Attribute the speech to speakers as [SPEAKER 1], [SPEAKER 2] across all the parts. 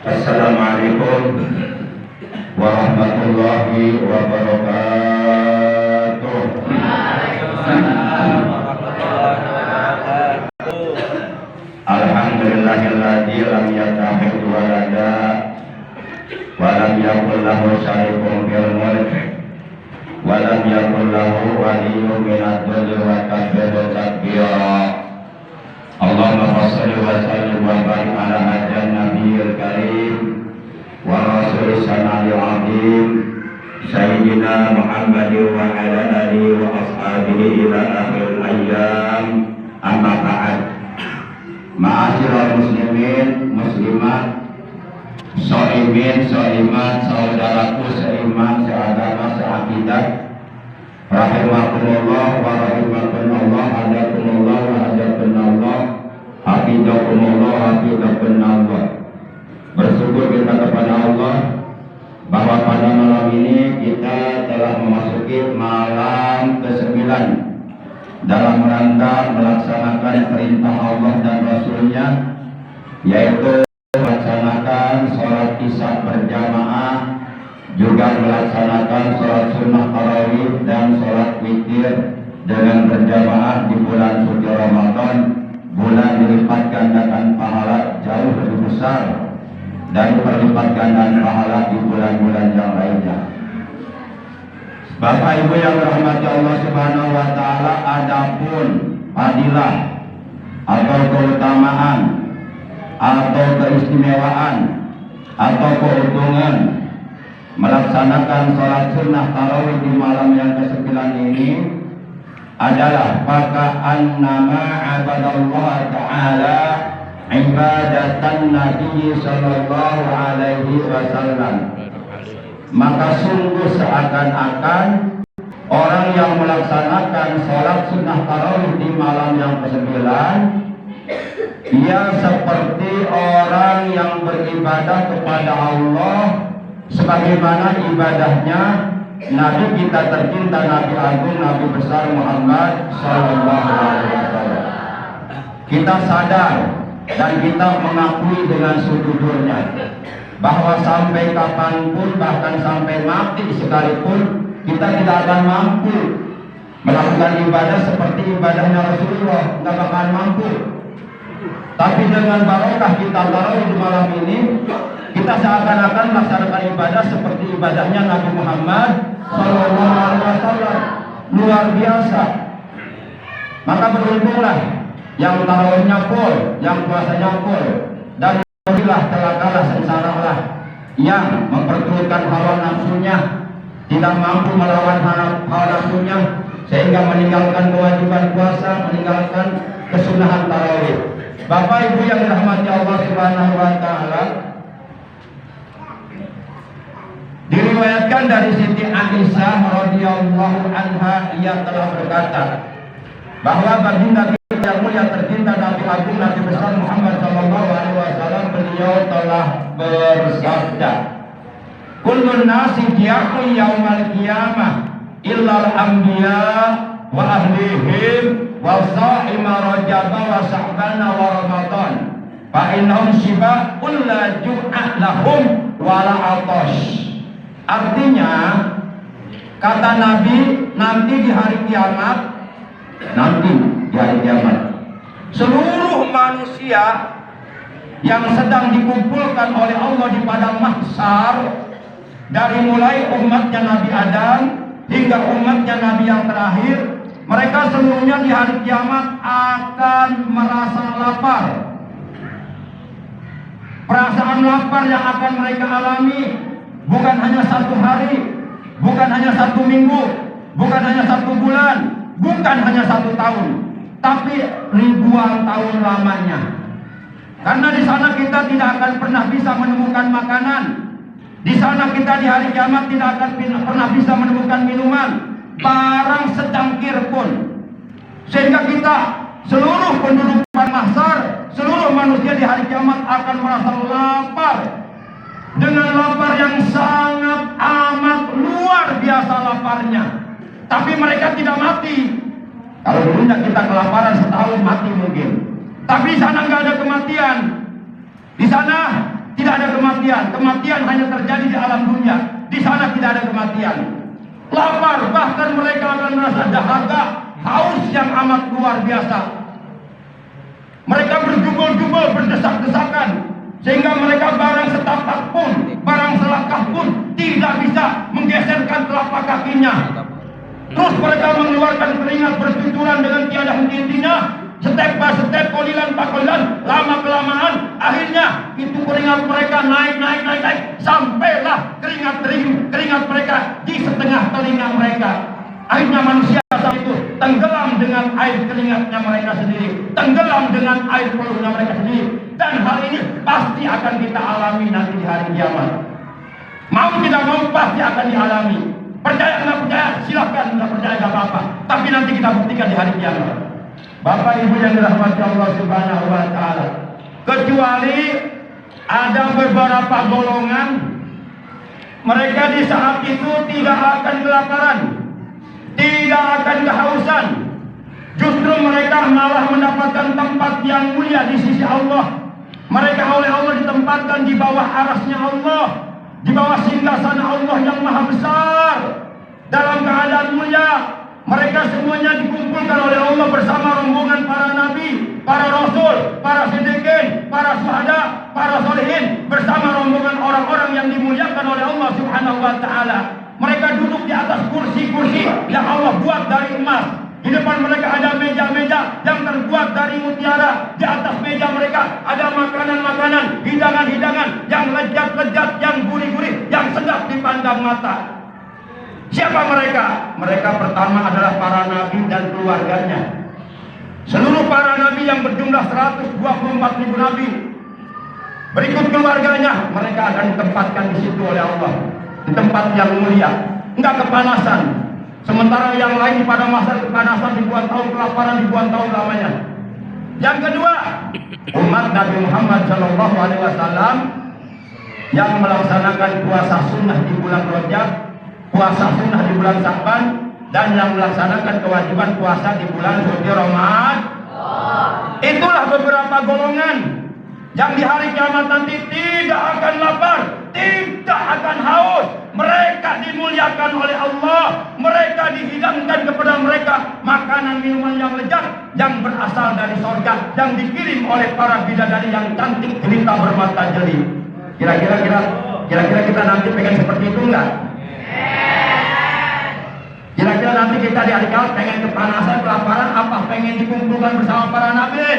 [SPEAKER 1] Assalamualaikum warahmatullahi wabarakatuh. Alhamdulillahilladzi lam yattakhidh walada wa lam yakul lahu syarikun fil mulk wa lam yakul lahu waliyyun minadh dhilli wa kabbirhu takbira. Allahumma shalli wa sallim wa barik ala hadjan nabiyil karim wa rasul sanadil azim sayyidina Muhammadin wa ala alihi wa ashabihi ila akhir ayyam, amma ba'd. Ma'asyiral muslimin muslimat, shaimin shaimat, saudaraku seiman seagama seakidah, rahimakumullah wa rahimakumullah, hadakumullah wa hadakumullah, hafizakumullah hafizakumullah. Bersyukur kita kepada Allah bahwa pada malam ini kita telah memasuki malam ke-9 dalam rangka melaksanakan perintah Allah dan Rasulnya, yaitu melaksanakan sholat isya berjamaah, juga melaksanakan sholat sunnah tarawih dan sholat witir dengan berjamaah di bulan suci Ramadan, bulan dilipat gandakan pahala jauh lebih besar dari perlipat gandaan pahala di bulan-bulan yang lainnya. Bapak Ibu yang dirahmati Allah Subhanahu wa taala, adapun fadilah atau keutamaan atau keistimewaan atau keuntungan melaksanakan sholat sunnah tarawih di malam yang ke-9 ini adalah faka'annama abadallah ta'ala ibadatan Nabi sallallahu alaihi wasallam. Maka sungguh seakan-akan orang yang melaksanakan sholat sunnah tarawih di malam yang ke-9, ia seperti orang yang beribadah kepada Allah sebagaimana ibadahnya Nabi kita tercinta, Nabi Agung, Nabi besar Muhammad sallallahu alaihi wasallam. Kita sadar dan kita mengakui dengan sejujurnya bahwa sampai kapanpun, bahkan sampai mati sekalipun, kita tidak akan mampu melakukan ibadah seperti ibadahnya Rasulullah, tidak akan mampu. Tapi dengan barokah kita tarawih di malam ini, kita seakan-akan melaksanakan ibadah seperti ibadahnya Nabi Muhammad sallallahu alaihi wasallam. Luar biasa. Maka beruntunglah yang tarawihnya full, yang puasanya full, dan alhamdulillah celakalah sengsaralah yang memperturutkan hawa nafsunya, tidak mampu melawan hawa nafsunya sehingga meninggalkan kewajiban puasa, meninggalkan kesunahan tarawih. Bapak Ibu yang dirahmati Allah Subhanahu wa taala, diriwayatkan dari Siti Aisyah radhiyallahu anha, ia telah berkata bahwa baginda yang mulia tercinta Nabi Agung, Nabi besar Muhammad sallallahu alaihi wasallam, beliau telah bersabda, kullun nasi yaqul yaumal qiyamah illal anbiya wa ahlihim wa sa'ima rajaba wa sa'bana wa ramadan fa innahum shiba la ju'ah lahum wa la atash. Artinya, kata Nabi, nanti di hari kiamat, seluruh manusia yang sedang dikumpulkan oleh Allah di padang mahsyar, dari mulai umatnya Nabi Adam hingga umatnya Nabi yang terakhir, mereka seluruhnya di hari kiamat akan merasa lapar. Perasaan lapar yang akan mereka alami bukan hanya satu hari, bukan hanya satu minggu, bukan hanya satu bulan, bukan hanya satu tahun, tapi ribuan tahun lamanya. Karena di sana kita tidak akan pernah bisa menemukan makanan. Di sana kita di hari kiamat tidak akan pernah bisa menemukan minuman, barang secangkir pun. Sehingga kita, seluruh penduduk mahsyar, seluruh manusia di hari kiamat akan merasa lapar. Dengan lapar yang sangat amat luar biasa laparnya. Tapi mereka tidak mati. Kalau dulunya kita kelaparan setahun mati mungkin. Tapi di sana nggak ada kematian. Di sana tidak ada kematian. Kematian hanya terjadi di alam dunia. Di sana tidak ada kematian. Lapar, bahkan mereka akan merasa dahaga, haus yang amat luar biasa. Mereka berjubel-jubel, berdesak-desakan, sehingga mereka barang setapak pun, barang selangkah pun tidak bisa menggeserkan telapak kakinya. Terus mereka mengeluarkan keringat bercucuran dengan tiada henti-hentinya, step by step, kolilan pak kolilan, lama kelamaan akhirnya itu keringat mereka naik sampailah keringat mereka di setengah telinga mereka. Akhirnya manusia saat itu tenggelam dengan air keringatnya mereka sendiri, tenggelam dengan air peluhnya mereka sendiri. Dan hal ini pasti akan kita alami nanti di hari kiamat. Mau tidak mau pasti akan dialami. Percaya nggak percaya silakan, nggak percaya nggak apa-apa. Tapi nanti kita buktikan di hari kiamat. Bapak Ibu yang dirahmati Allah Subhanahu wa taala. Kecuali ada beberapa golongan, mereka di saat itu tidak akan kelaparan, tidak akan kehausan. Justru mereka malah mendapatkan tempat yang mulia di sisi Allah. Mereka oleh Allah ditempatkan di bawah arasnya Allah, di bawah singgasana Allah yang maha besar, dalam keadaan mulia. Mereka semuanya dikumpulkan oleh Allah bersama rombongan para nabi, para rasul, para siddiqin, para syuhada, para sholihin, bersama rombongan orang-orang yang dimuliakan oleh Allah Subhanahu wa taala. Mereka duduk di atas kursi-kursi yang Allah buat dari emas. Di depan mereka ada meja-meja yang terbuat dari mutiara. Di atas meja mereka ada makanan-makanan, hidangan-hidangan yang lezat-lezat, yang gurih-gurih, yang sedap dipandang mata. Siapa mereka? Mereka pertama adalah para nabi dan keluarganya. Seluruh para nabi yang berjumlah 124.000 nabi. Berikut keluarganya, mereka akan ditempatkan di situ oleh Allah, di tempat yang mulia, enggak kepanasan. Sementara yang lain pada masa kepanasan ribuan tahun, kelaparan ribuan tahun lamanya. Yang kedua, umat Nabi Muhammad SAW yang melaksanakan puasa sunnah di bulan Rajab, puasa sunnah di bulan Sya'ban, dan yang melaksanakan kewajiban puasa di bulan suci Ramadan. Itulah beberapa golongan yang di hari kiamat nanti tidak akan lapar, tidak akan haus. Mereka dimuliakan oleh Allah. Mereka dihidangkan kepada mereka makanan minuman yang lezat, yang berasal dari surga, yang dikirim oleh para bidadari yang cantik jelita bermata jeli. Kira-kira kita nanti pengen seperti itu enggak? Kira-kira nanti kita di hari kiamat pengen kepanasan, kelaparan, apa pengen dikumpulkan bersama para nabi?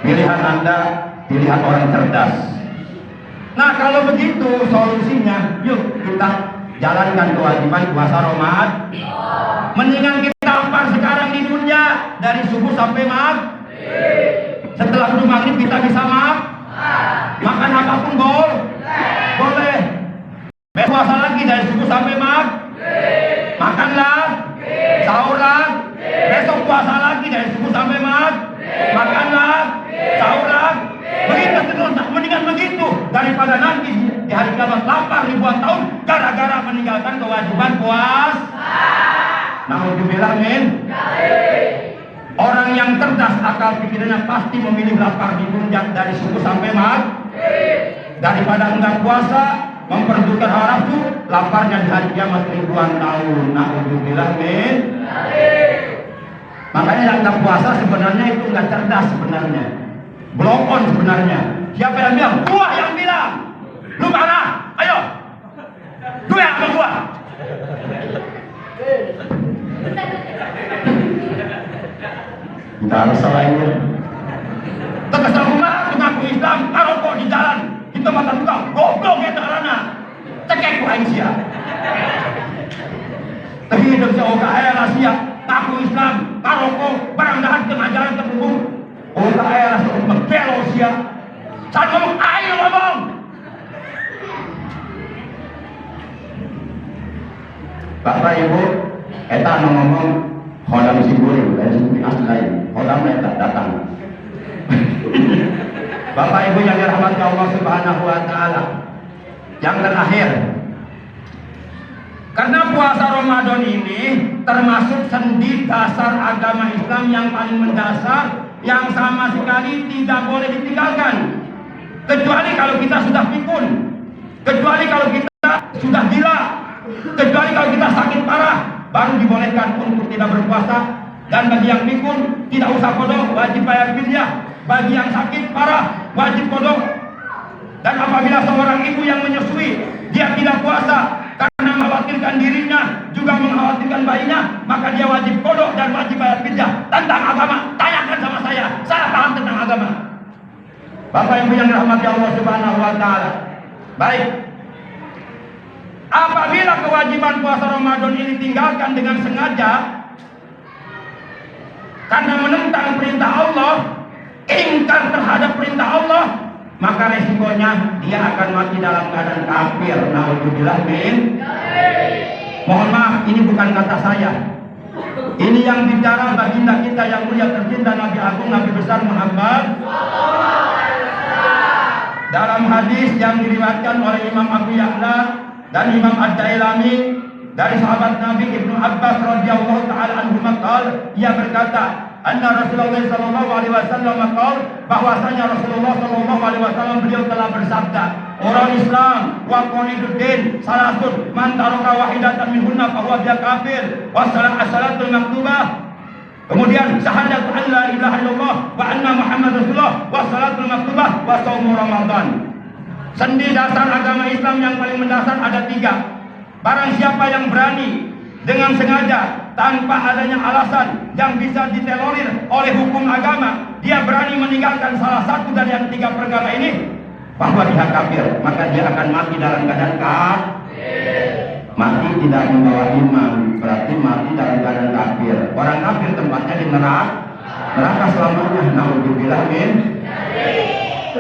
[SPEAKER 1] Pilihan Anda, pilihan orang cerdas. Nah, kalau begitu solusinya, yuk kita jalankan kewajiban puasa Ramadan. Mendingan kita lapar sekarang di dunia dari subuh sampai maghrib. Setelah subuh maghrib kita bisa makan apapun boleh. Puasa lagi dari subuh sampai maghrib. Makanlah, sahurlah. Besok puasa lagi dari subuh sampai maghrib. Makanlah, sahurlah. Begitu terus, mendingan begitu daripada nanti di hari kiamat lapar ribuan tahun gara-gara meninggalkan kewajiban puasa. Nauzubillah min. Orang yang cerdas akal pikirannya pasti memilih lapar di dunia dari subuh sampai maghrib daripada enggak puasa, memperdulikan hawa nafsu, laparnya di hari kiamat ribuan tahun. Nauzubillah min. Makanya yang enggak puasa sebenarnya itu enggak cerdas sebenarnya. Blow on sebenarnya. Siapa yang bilang? Gua yang bilang. Lu mana? Ayo. Lu yang sama gua. Kita harus selainnya. Terkesan rumah mengaku Islam, kalau kok di jalan di tempat terbuka, goblok ya terana. Cekek ku aing sia. Tapi hidup si OKR Asia, ngaku Islam, kalau kok barang dahan tengah jalan terhubung. OKR Asia membelo sia. Saat ngomong, ayo ngomong. Bapak Ibu, eta ngomong hodam siburi, dan siburi asli, hodam eta datang. Bapak Ibu yang dirahmati Allah Subhanahu wa taala. Yang terakhir, karena puasa Ramadan ini termasuk sendi dasar agama Islam yang paling mendasar,
[SPEAKER 2] yang sama sekali tidak boleh ditinggalkan, kecuali kalau kita sudah pikun, kecuali kalau kita sudah gila, kecuali kalau kita sakit parah, baru dibolehkan untuk tidak berpuasa. Dan bagi yang pikun tidak usah qada, wajib bayar fidyah. Bagi yang sakit parah wajib qada. Dan apabila seorang ibu yang menyusui dia tidak puasa karena mengkhawatirkan dirinya juga mengkhawatirkan bayinya, maka dia wajib qada dan wajib bayar fidyah. Tentang agama, tanyakan sama saya paham tentang agama. Bapak Ibu yang dirahmati Allah Subhanahu wa taala. Baik. Apabila kewajiban puasa Ramadan ini tinggalkan dengan sengaja karena menentang perintah Allah, ingkar terhadap perintah Allah, maka resikonya dia akan mati dalam keadaan kafir. Naudzubillah min. Mohon maaf, ini bukan kata saya. Ini yang bicara baginda kita yang mulia tercinta, Nabi Agung, Nabi besar Muhammad. Dalam hadis yang diriwayatkan oleh Imam Abu Ya'la dan Imam Ad-Dailami dari sahabat Nabi Ibnu Abbas radhiyallahu taala anhu, ia berkata, anna Rasulullah sallallahu alaihi wasallam bahwasanya Rasulullah sallallahu alaihi wasallam beliau telah bersabda, orang Islam wa qaiduddin salasun man taraka wahidatan minhunna fa huwa kafir wa salatul maktubah. Kemudian syahadatu an la ilaha illallah wa anna Muhammad Rasulullah wa salatul maktubah wa shaumu Ramadan. Sendi dasar agama Islam yang paling mendasar ada 3. Barang siapa yang berani dengan sengaja tanpa adanya alasan yang bisa ditolerir oleh hukum agama, dia berani meninggalkan salah satu dari yang 3 perkara ini, bahwa dia kafir, maka dia akan mati dalam keadaan kafir. Mati tidak membawa iman, berarti mati dalam keadaan kafir. Orang kafir tempatnya di neraka selamanya. Naudzubillah min.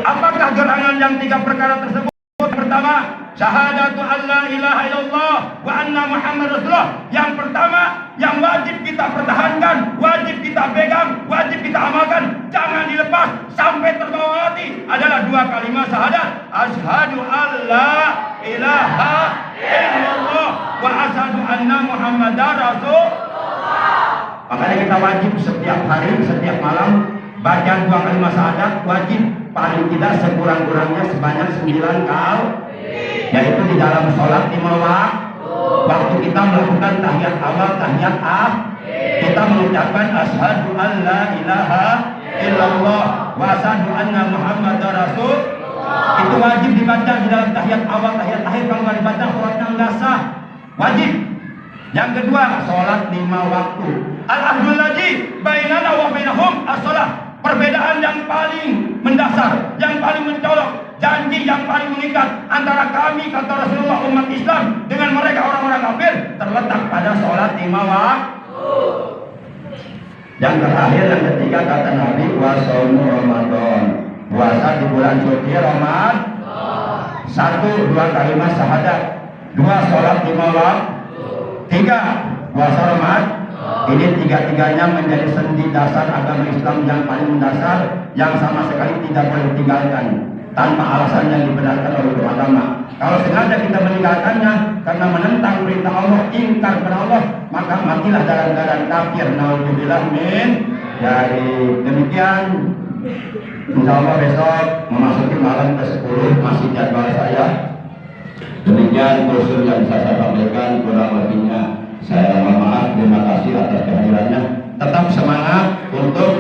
[SPEAKER 2] Apakah gerangan yang 3 perkara tersebut? Pertama, syahadatu an la ilaha illallah wa anna Muhammad Rasulullah. Yang pertama, yang wajib kita pertahankan, wajib kita pegang, wajib kita amalkan, jangan dilepas sampai terbawa mati, adalah 2 kalimat syahadat. Asyhadu an la ilaha illallah wa asyhadu anna Muhammadar Rasulullah. Makanya kita wajib setiap hari, setiap malam baca 2 kalimat syahadat, wajib paling tidak sekurang-kurangnya sebanyak 9 kali, yaitu di dalam sholat 5 waktu kita melakukan tahiyat awal, tahiyat kita mengucapkan asyhadu an la ilaha illallah wa asyhadu anna Muhammadar Rasul. Itu wajib dibaca di dalam tahiyat awal, tahiyat akhir. Kalau nggak dibaca sholatnya nggak sah. Wajib. Yang kedua, sholat 5 waktu. Al-ahdul ladzi bainana wa bainahum as-shalah. Perbedaan yang paling mendasar, yang paling mencolok, janji yang paling mengikat antara kami, kata Rasulullah, umat Islam, dengan mereka orang-orang kafir, terletak pada sholat 5 waktu. Yang terakhir, yang ketiga, kata Nabi, wa shaumu Ramadan, puasa di bulan suci Ramadan. 1, 2 kalimat syahadat, 2 sholat 5 waktu, 3 puasa Ramadan. Ini 3-tiganya menjadi sendi dasar agama Islam yang paling mendasar, yang sama sekali tidak boleh ditinggalkan tanpa alasan yang dibenarkan oleh agama. Kalau sengaja kita meninggalkannya karena menentang perintah Allah, ingkar kepada Allah, maka matilah dalam keadaan kafir. Naudzubillah min. Jadi demikian, insya Allah besok memasuki malam ke-10 masih jadwal saya. Demikian kursus yang bisa saya sampaikan, kurang lebihnya saya mohon maaf. Terima kasih atas kehadirannya. Tetap semangat untuk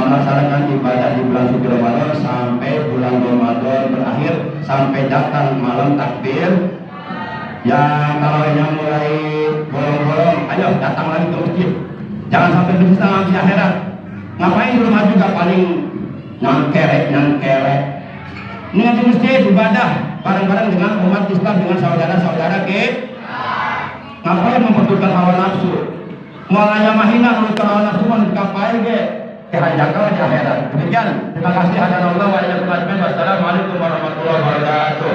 [SPEAKER 2] melaksanakan ibadah di bulan suci Ramadan sampai bulan Ramadan berakhir, sampai datang malam takbir. Yang tarawihnya mulai bolong-bolong, ayo datang lagi ke masjid. Jangan sampai berpisah di akhirat. Ngapain di rumah juga paling nyangkerek. Ini di masjid ibadah bareng-bareng dengan umat Islam, dengan saudara-saudara kita. Ngapain mempertukarkan hawa nafsu? Mulanya mahina menurut hawa nafsu mencapai ke kehanjakan di akhirat. Demikian. Terima kasih. Wassalamualaikum warahmatullahi wabarakatuh.